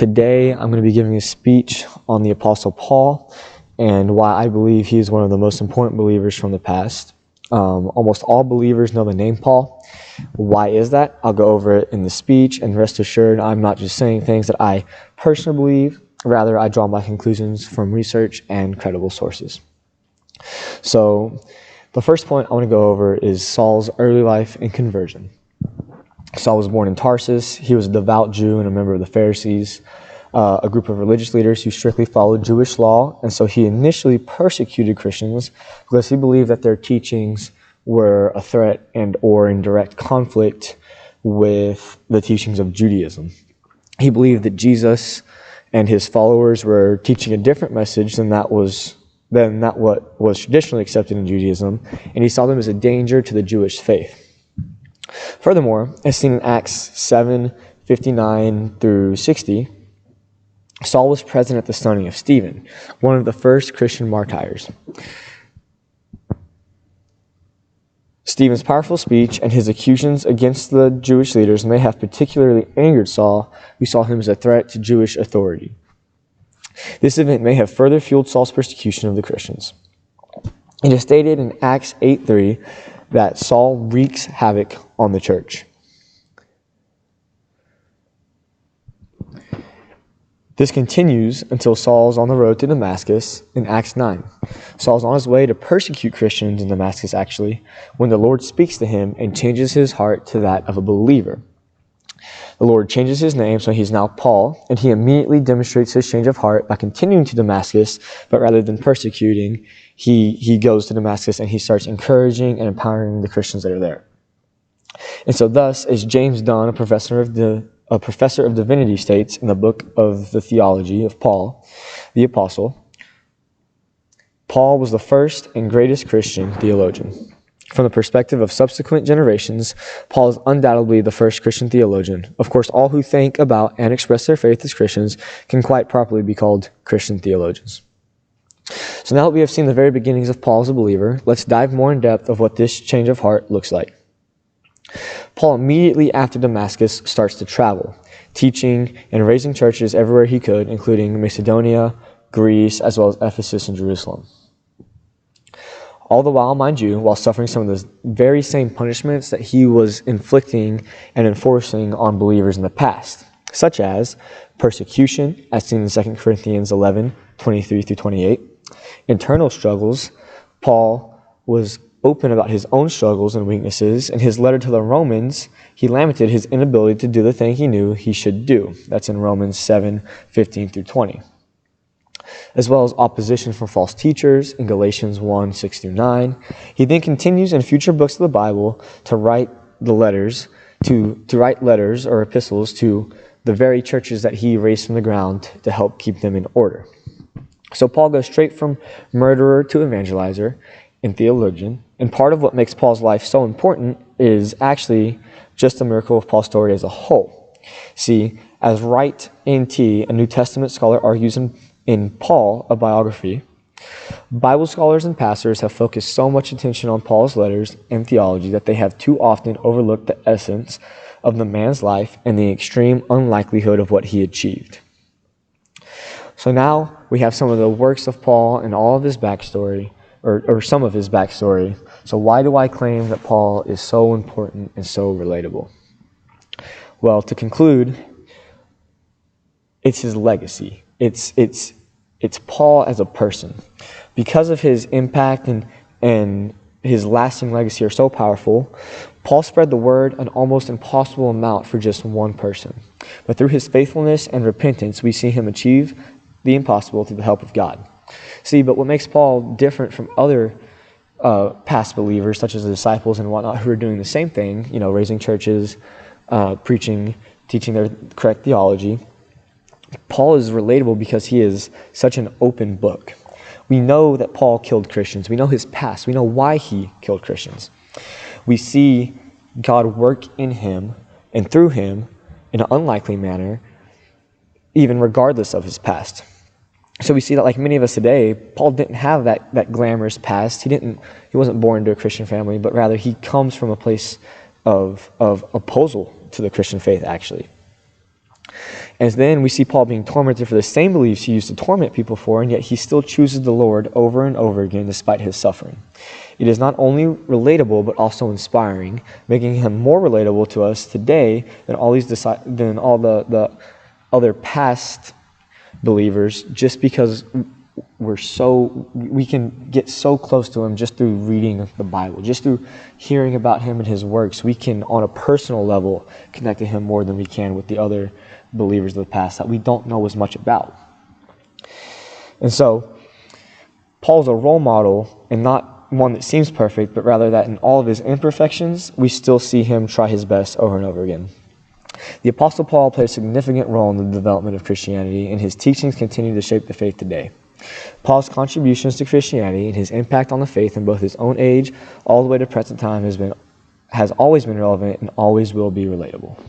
Today, I'm going to be giving a speech on the Apostle Paul and why I believe he is one of the most important believers from the past. Almost all believers know the name Paul. Why is that? I'll go over it in the speech, and rest assured, I'm not just saying things that I personally believe. Rather, I draw my conclusions from research and credible sources. So, the first point I want to go over is Saul's early life and conversion. Saul was born in Tarsus. He was a devout Jew and a member of the Pharisees, a group of religious leaders who strictly followed Jewish law. And so he initially persecuted Christians because he believed that their teachings were a threat and or in direct conflict with the teachings of Judaism. He believed that Jesus and his followers were teaching a different message than what was traditionally accepted in Judaism, and he saw them as a danger to the Jewish faith. Furthermore, as seen in Acts 7:59 through 60, Saul was present at the stoning of Stephen, one of the first Christian martyrs. Stephen's powerful speech and his accusations against the Jewish leaders may have particularly angered Saul, who saw him as a threat to Jewish authority. This event may have further fueled Saul's persecution of the Christians. It is stated in Acts 8:3 that Saul wreaks havoc on the church. This continues until Saul's on the road to Damascus in Acts 9. Saul's on his way to persecute Christians in Damascus, actually, when the Lord speaks to him and changes his heart to that of a believer. The Lord changes his name, so he's now Paul, and he immediately demonstrates his change of heart by continuing to Damascus, but rather than persecuting, he goes to Damascus and he starts encouraging and empowering the Christians that are there. And so thus, as James Dunn, a professor of divinity, states in the book of the theology of Paul, the apostle, Paul was the first and greatest Christian theologian. From the perspective of subsequent generations, Paul is undoubtedly the first Christian theologian. Of course, all who think about and express their faith as Christians can quite properly be called Christian theologians. So now that we have seen the very beginnings of Paul as a believer, let's dive more in depth of what this change of heart looks like. Paul immediately after Damascus starts to travel, teaching and raising churches everywhere he could, including Macedonia, Greece, as well as Ephesus and Jerusalem. All the while, mind you, while suffering some of the very same punishments that he was inflicting and enforcing on believers in the past, such as persecution, as seen in 2 Corinthians 11:23 through 28, internal struggles. Paul was open about his own struggles and weaknesses. In his letter to the Romans, he lamented his inability to do the thing he knew he should do. That's in Romans 7:15 through 20. As well as opposition from false teachers in Galatians 1:6 through 9. He then continues in future books of the Bible to write letters or epistles to the very churches that he raised from the ground to help keep them in order. So Paul goes straight from murderer to evangelizer and theologian, and part of what makes Paul's life so important is actually just the miracle of Paul's story as a whole. See, as Wright N.T., a New Testament scholar, argues in Paul, a biography, Bible scholars and pastors have focused so much attention on Paul's letters and theology that they have too often overlooked the essence of the man's life and the extreme unlikelihood of what he achieved. So now we have some of the works of Paul and all of his backstory, or some of his backstory. So why do I claim that Paul is so important and so relatable? Well, to conclude, it's his legacy. It's Paul as a person. Because of his impact and his lasting legacy are so powerful, Paul spread the word an almost impossible amount for just one person. But through his faithfulness and repentance, we see him achieve the impossible through the help of God. See, but what makes Paul different from other past believers, such as the disciples and whatnot, who are doing the same thing, raising churches, preaching, teaching their correct theology, Paul is relatable because he is such an open book. We know that Paul killed Christians. We know his past. We know why he killed Christians. We see God work in him and through him in an unlikely manner, even regardless of his past. So we see that, like many of us today, Paul didn't have that glamorous past. He wasn't born into a Christian family, but rather he comes from a place of opposal to the Christian faith, actually. And then we see Paul being tormented for the same beliefs he used to torment people for, and yet he still chooses the Lord over and over again despite his suffering. It is not only relatable, but also inspiring, making him more relatable to us today than all the other past believers, just because we can get so close to him just through reading the Bible, just through hearing about him and his works. We can, on a personal level, connect to him more than we can with the other believers of the past that we don't know as much about. And so, Paul's a role model, and not one that seems perfect, but rather that in all of his imperfections, we still see him try his best over and over again. The Apostle Paul played a significant role in the development of Christianity, and his teachings continue to shape the faith today. Paul's contributions to Christianity and his impact on the faith in both his own age all the way to present time has always been relevant and always will be relatable.